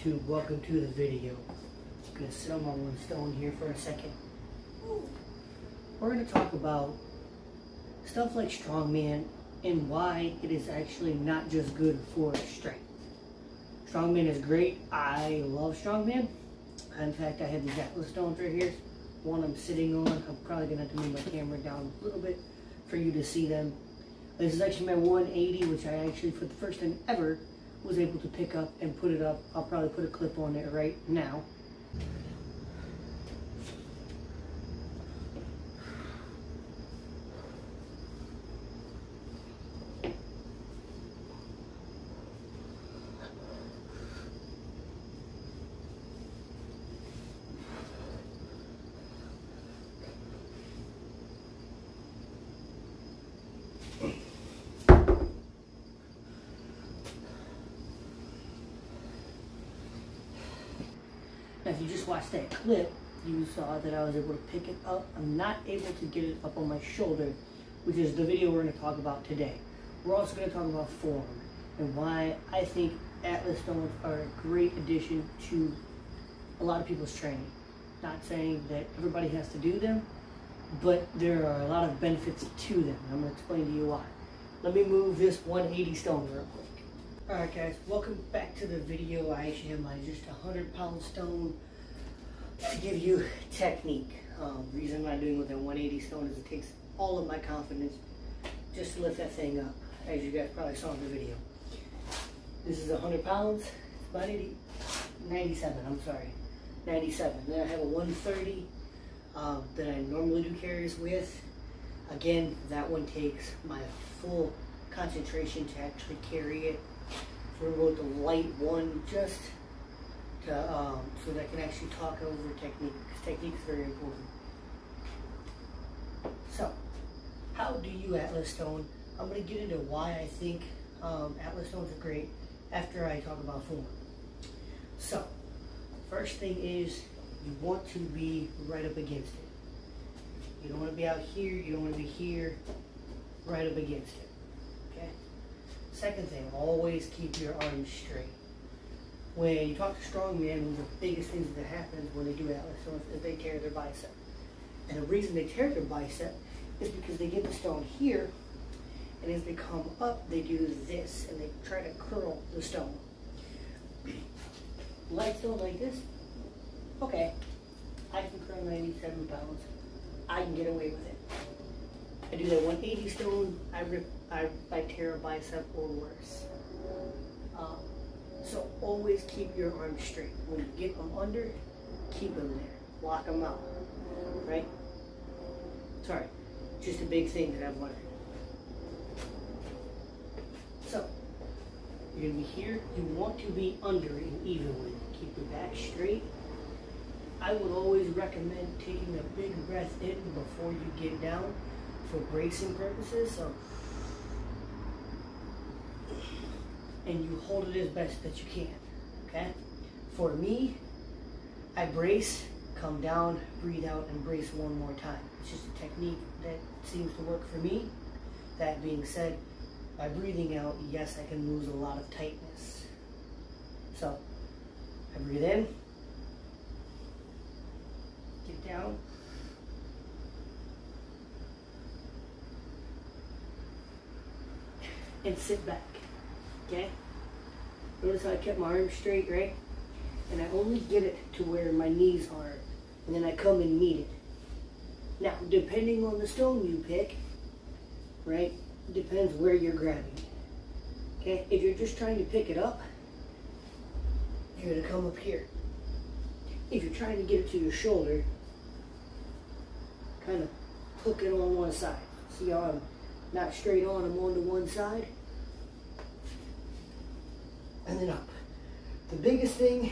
YouTube, welcome to the video. I'm going to sit on my one stone here for a second. We're going to talk about stuff like strongman and why it is actually not just good for strength. Strongman is great. I love strongman. In fact, I have these Atlas stones right here. One I'm sitting on. I'm probably going to have to move my camera down a little bit for you to see them. This is actually my 180, which I actually, for the first time ever, was able to pick up and put it up. I'll probably put a clip on it right now. Now, if you just watched that clip, you saw that I was able to pick it up. I'm not able to get it up on my shoulder, which is the video we're going to talk about today. We're also going to talk about form and why I think Atlas stones are a great addition to a lot of people's training. Not saying that everybody has to do them, but there are a lot of benefits to them. I'm going to explain to you why. Let me move this 180 stone real quick. Alright guys, welcome back to the video. I actually have my just 100-pound stone to give you technique. Reason I'm doing with that 180 stone is it takes all of my confidence just to lift that thing up, as you guys probably saw in the video. This is 100 pounds, it's about 97, I'm sorry, 97. Then I have a 130 that I normally do carries with. Again, that one takes my full concentration to actually carry it. So we're going to go with the light one just to, so that I can actually talk over technique, because technique is very important. So, how do you Atlas stone? I'm going to get into why I think Atlas stones are great after I talk about form. So, first thing is you want to be right up against it. You don't want to be out here, you don't want to be here, right up against it. Okay? Second thing, always keep your arms straight. When you talk to strongmen, one of the biggest things that happens when they do Atlas stones is they tear their bicep. And the reason they tear their bicep is because they get the stone here, and as they come up, they do this, and they try to curl the stone. Light stone like this, okay, I can curl 97 pounds. I can get away with it. I do that 180 stone, I tear a bicep or worse. So always keep your arms straight. When you get them under, keep them there. Lock them out, right? Sorry, just a big thing that I've learned. So, you're gonna be here. You want to be under and even with. Keep your back straight. I would always recommend taking a big breath in before you get down for bracing purposes. So, and you hold it as best that you can, okay? For me, I brace, come down, breathe out, and brace one more time. It's just a technique that seems to work for me. That being said, by breathing out, yes, I can lose a lot of tightness. So, I breathe in, get down, and sit back. Okay? Notice how I kept my arms straight, right? And I only get it to where my knees are, and then I come and meet it. Now, depending on the stone you pick, right, depends where you're grabbing it. Okay? If you're just trying to pick it up, you're gonna come up here. If you're trying to get it to your shoulder, kind of hook it on one side. See how I'm not straight on, I'm on to one side. And then up. The biggest thing,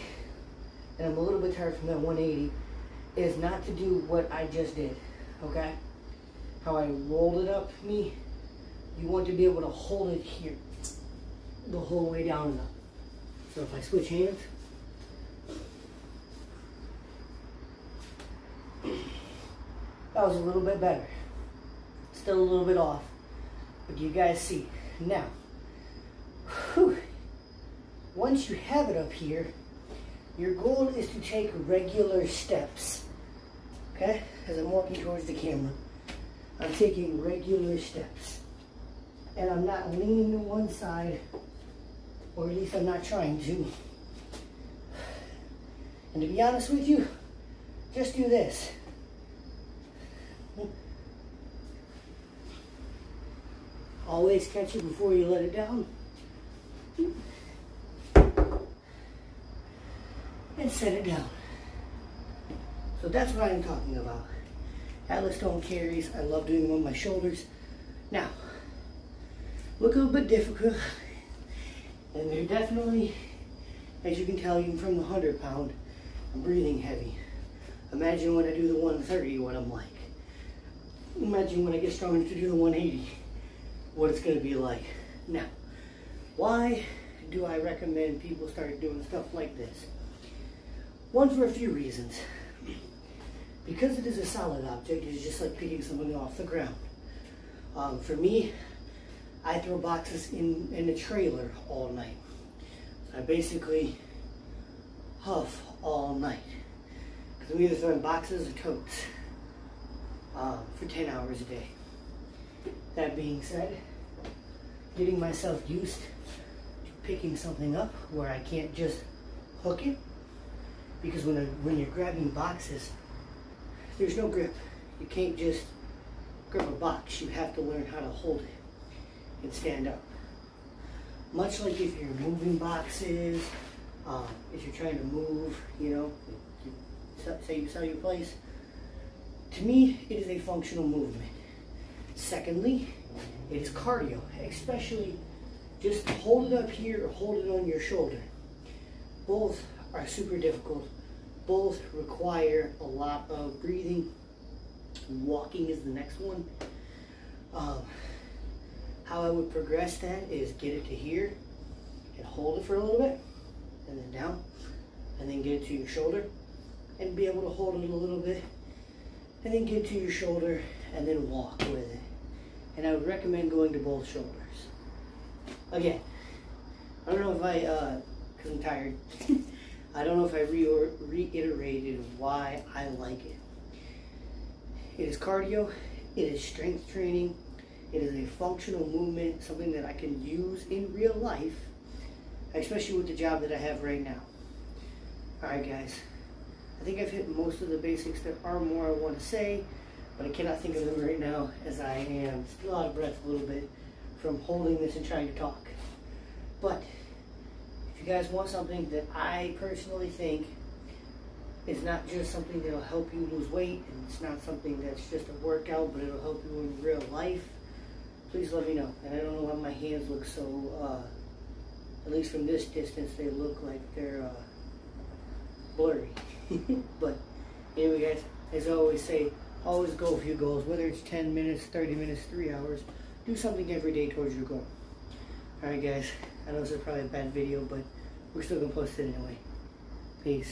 and I'm a little bit tired from that 180, is not to do what I just did, okay? How I rolled it up me, you want to be able to hold it here the whole way down and up. So if I switch hands, that was a little bit better. Still a little bit off, but you guys see. Now, whew, once you have it up here, Your goal is to take regular steps. Okay? As I'm walking towards the camera, I'm taking regular steps. And I'm not leaning to one side, or at least I'm not trying to. And to be honest with you, just do this. Always catch it before you let it down. And set it down. So that's what I'm talking about. Atlas stone carries. I love doing them on my shoulders. Now, look a little bit difficult. And they're definitely, as you can tell even from the 100 pound, I'm breathing heavy. Imagine when I do the 130 what I'm like. Imagine when I get strong enough to do the 180 what it's going to be like. Now, why do I recommend people start doing stuff like this? One, for a few reasons. Because it is a solid object, it's just like picking something off the ground. For me, I throw boxes in a trailer all night. I basically huff all night. Because I'm either throwing boxes or totes for 10 hours a day. That being said, getting myself used to picking something up where I can't just hook it. Because when you're grabbing boxes, there's no grip. You can't just grab a box. You have to learn how to hold it and stand up. Much like if you're moving boxes, if you're trying to move, you know, say you sell your place. To me, it is a functional movement. Secondly, it is cardio, especially just hold it up here or hold it on your shoulder. Both are super difficult. Both require a lot of breathing. Walking is the next one. How I would progress that is get it to here and hold it for a little bit and then down and then get it to your shoulder and be able to hold it a little bit and then get it to your shoulder and then walk with it. And I would recommend going to both shoulders. Again, I don't know if because I'm tired, I don't know if I reiterated why I like it. It is cardio, it is strength training, it is a functional movement, something that I can use in real life, especially with the job that I have right now. Alright guys, I think I've hit most of the basics. There are more I want to say, but I cannot think of them right now as I am still out of breath a little bit from holding this and trying to talk. But if you guys want something that I personally think is not just something that'll help you lose weight, and it's not something that's just a workout, but it'll help you in real life, please let me know. And I don't know why my hands look so, at least from this distance, they look like they're blurry. But anyway guys, as I always say, always go for your goals, whether it's 10 minutes, 30 minutes, 3 hours. Do something every day towards your goal. Alright guys, I know this is probably a bad video, but we're still going to post it anyway. Peace.